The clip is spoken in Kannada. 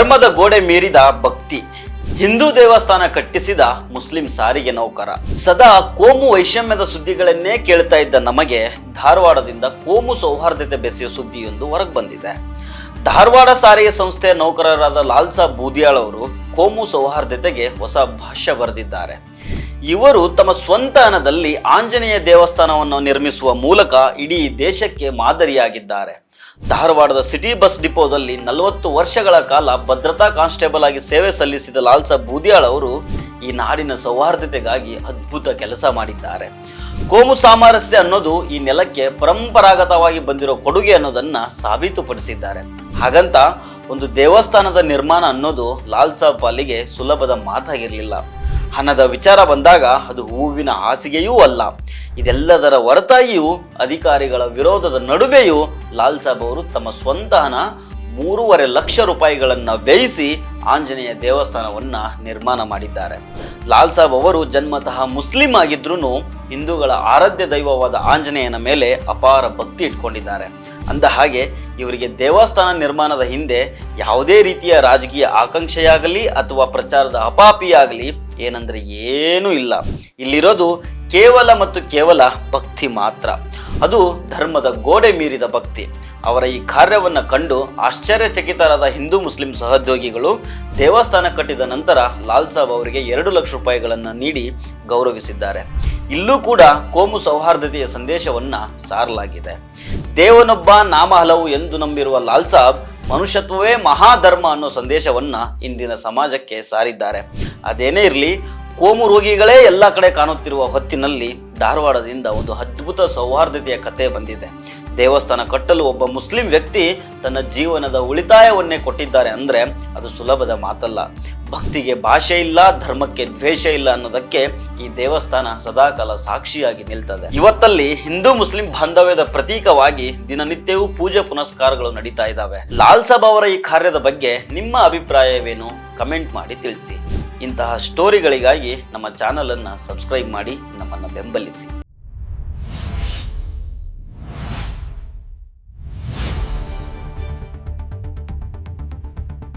ಧರ್ಮದ ಗೋಡೆ ಮೀರಿದ ಭಕ್ತಿ. ಹಿಂದೂ ದೇವಸ್ಥಾನ ಕಟ್ಟಿಸಿದ ಮುಸ್ಲಿಂ ಸಾರಿಗೆ ನೌಕರ. ಸದಾ ಕೋಮು ವೈಷಮ್ಯದ ಸುದ್ದಿಗಳನ್ನೇ ಕೇಳ್ತಾ ಇದ್ದ ನಮಗೆ ಧಾರವಾಡದಿಂದ ಕೋಮು ಸೌಹಾರ್ದತೆ ಬೆಸೆಯುವ ಸುದ್ದಿಯೊಂದು ಹೊರಗೆ ಬಂದಿದೆ. ಧಾರವಾಡ ಸಾರಿಗೆ ಸಂಸ್ಥೆಯ ನೌಕರರಾದ ಲಾಲ್ಸಾ ಬೂದಿಯಾಳ್ ಅವರು ಕೋಮು ಸೌಹಾರ್ದತೆಗೆ ಹೊಸ ಭಾಷ್ಯ ಬರೆದಿದ್ದಾರೆ. ಇವರು ತಮ್ಮ ಸ್ವಂತ ಹಣದಲ್ಲಿ ಆಂಜನೇಯ ದೇವಸ್ಥಾನವನ್ನು ನಿರ್ಮಿಸುವ ಮೂಲಕ ಇಡೀ ದೇಶಕ್ಕೆ ಮಾದರಿಯಾಗಿದ್ದಾರೆ. ಧಾರವಾಡದ ಸಿಟಿ ಬಸ್ ಡಿಪೋದಲ್ಲಿ 40 ವರ್ಷಗಳ ಕಾಲ ಭದ್ರತಾ ಕಾನ್ಸ್ಟೇಬಲ್ ಆಗಿ ಸೇವೆ ಸಲ್ಲಿಸಿದ ಲಾಲ್ಸಾ ಬೂದಿಯಾಳ್ ಅವರು ಈ ನಾಡಿನ ಸೌಹಾರ್ದತೆಗಾಗಿ ಅದ್ಭುತ ಕೆಲಸ ಮಾಡಿದ್ದಾರೆ. ಕೋಮು ಸಾಮರಸ್ಯ ಅನ್ನೋದು ಈ ನೆಲಕ್ಕೆ ಪರಂಪರಾಗತವಾಗಿ ಬಂದಿರೋ ಕೊಡುಗೆ ಅನ್ನೋದನ್ನ ಸಾಬೀತುಪಡಿಸಿದ್ದಾರೆ. ಹಾಗಂತ ಒಂದು ದೇವಸ್ಥಾನದ ನಿರ್ಮಾಣ ಅನ್ನೋದು ಲಾಲ್ಸಾ ಪಾಲಿಗೆ ಸುಲಭದ ಮಾತಾಗಿರಲಿಲ್ಲ. ಹಣದ ವಿಚಾರ ಬಂದಾಗ ಅದು ಹೂವಿನ ಹಾಸಿಗೆಯೂ ಅಲ್ಲ. ಇದೆಲ್ಲದರ ಹೊರತಾಗಿಯೂ ಅಧಿಕಾರಿಗಳ ವಿರೋಧದ ನಡುವೆಯೂ ಲಾಲ್ ಸಾಬ್ ಅವರು ತಮ್ಮ ಸ್ವಂತ ಹಣ 3.5 ಲಕ್ಷ ರೂಪಾಯಿಗಳನ್ನು ವ್ಯಯಿಸಿ ಆಂಜನೇಯ ದೇವಸ್ಥಾನವನ್ನ ನಿರ್ಮಾಣ ಮಾಡಿದ್ದಾರೆ. ಲಾಲ್ ಸಾಬ್ ಅವರು ಜನ್ಮತಃ ಮುಸ್ಲಿಂ ಆಗಿದ್ರೂ ಹಿಂದೂಗಳ ಆರಾಧ್ಯ ದೈವವಾದ ಆಂಜನೇಯನ ಮೇಲೆ ಅಪಾರ ಭಕ್ತಿ ಇಟ್ಕೊಂಡಿದ್ದಾರೆ. ಅಂದ ಹಾಗೆ ಇವರಿಗೆ ದೇವಸ್ಥಾನ ನಿರ್ಮಾಣದ ಹಿಂದೆ ಯಾವುದೇ ರೀತಿಯ ರಾಜಕೀಯ ಆಕಾಂಕ್ಷೆಯಾಗಲಿ ಅಥವಾ ಪ್ರಚಾರದ ಹಪಾಪಿಯಾಗಲಿ ಏನಂದ್ರೆ ಏನೂ ಇಲ್ಲ. ಇಲ್ಲಿರೋದು ಕೇವಲ ಮತ್ತು ಕೇವಲ ಭಕ್ತಿ ಮಾತ್ರ. ಅದು ಧರ್ಮದ ಗೋಡೆ ಮೀರಿದ ಭಕ್ತಿ. ಅವರ ಈ ಕಾರ್ಯವನ್ನು ಕಂಡು ಆಶ್ಚರ್ಯಚಕಿತರಾದ ಹಿಂದೂ ಮುಸ್ಲಿಂ ಸಹೋದ್ಯೋಗಿಗಳು ದೇವಸ್ಥಾನ ಕಟ್ಟಿದ ನಂತರ ಲಾಲ್ ಸಾಬ್ ಅವರಿಗೆ 2 ಲಕ್ಷ ರೂಪಾಯಿಗಳನ್ನು ನೀಡಿ ಗೌರವಿಸಿದ್ದಾರೆ. ಇಲ್ಲೂ ಕೂಡ ಕೋಮು ಸೌಹಾರ್ದತೆಯ ಸಂದೇಶವನ್ನ ಸಾರಲಾಗಿದೆ. ದೇವನೊಬ್ಬ ನಾಮ ಹಲವು ಎಂದು ನಂಬಿರುವ ಲಾಲ್ ಸಾಬ್ ಮನುಷ್ಯತ್ವವೇ ಮಹಾಧರ್ಮ ಅನ್ನೋ ಸಂದೇಶವನ್ನ ಇಂದಿನ ಸಮಾಜಕ್ಕೆ ಸಾರಿದ್ದಾರೆ. ಅದೇನೇ ಇರಲಿ, ಕೋಮು ರೋಗಿಗಳೇ ಎಲ್ಲ ಕಡೆ ಕಾಣುತ್ತಿರುವ ಹೊತ್ತಿನಲ್ಲಿ ಧಾರವಾಡದಿಂದ ಒಂದು ಅದ್ಭುತ ಸೌಹಾರ್ದತೆಯ ಕಥೆ ಬಂದಿದೆ. ದೇವಸ್ಥಾನ ಕಟ್ಟಲು ಒಬ್ಬ ಮುಸ್ಲಿಂ ವ್ಯಕ್ತಿ ತನ್ನ ಜೀವನದ ಉಳಿತಾಯವನ್ನೇ ಕೊಟ್ಟಿದ್ದಾರೆ ಅಂದ್ರೆ ಅದು ಸುಲಭದ ಮಾತಲ್ಲ. ಭಕ್ತಿಗೆ ಭಾಷೆ ಇಲ್ಲ, ಧರ್ಮಕ್ಕೆ ದ್ವೇಷ ಇಲ್ಲ ಅನ್ನೋದಕ್ಕೆ ಈ ದೇವಸ್ಥಾನ ಸದಾಕಾಲ ಸಾಕ್ಷಿಯಾಗಿ ನಿಲ್ತದೆ. ಇವತ್ತಲ್ಲಿ ಹಿಂದೂ ಮುಸ್ಲಿಂ ಬಾಂಧವ್ಯದ ಪ್ರತೀಕವಾಗಿ ದಿನನಿತ್ಯವೂ ಪೂಜೆ ಪುನಸ್ಕಾರಗಳು ನಡೀತಾ ಇದ್ದಾವೆ. ಲಾಲ್ ಸಾಬ್ ಅವರ ಈ ಕಾರ್ಯದ ಬಗ್ಗೆ ನಿಮ್ಮ ಅಭಿಪ್ರಾಯವೇನು? ಕಮೆಂಟ್ ಮಾಡಿ ತಿಳಿಸಿ. ಇಂತಹ ಸ್ಟೋರಿಗಳಿಗಾಗಿ ನಮ್ಮ ಚಾನಲ್ ಅನ್ನು ಸಬ್ಸ್ಕ್ರೈಬ್ ಮಾಡಿ ನಮ್ಮನ್ನು ಬೆಂಬಲಿಸಿ.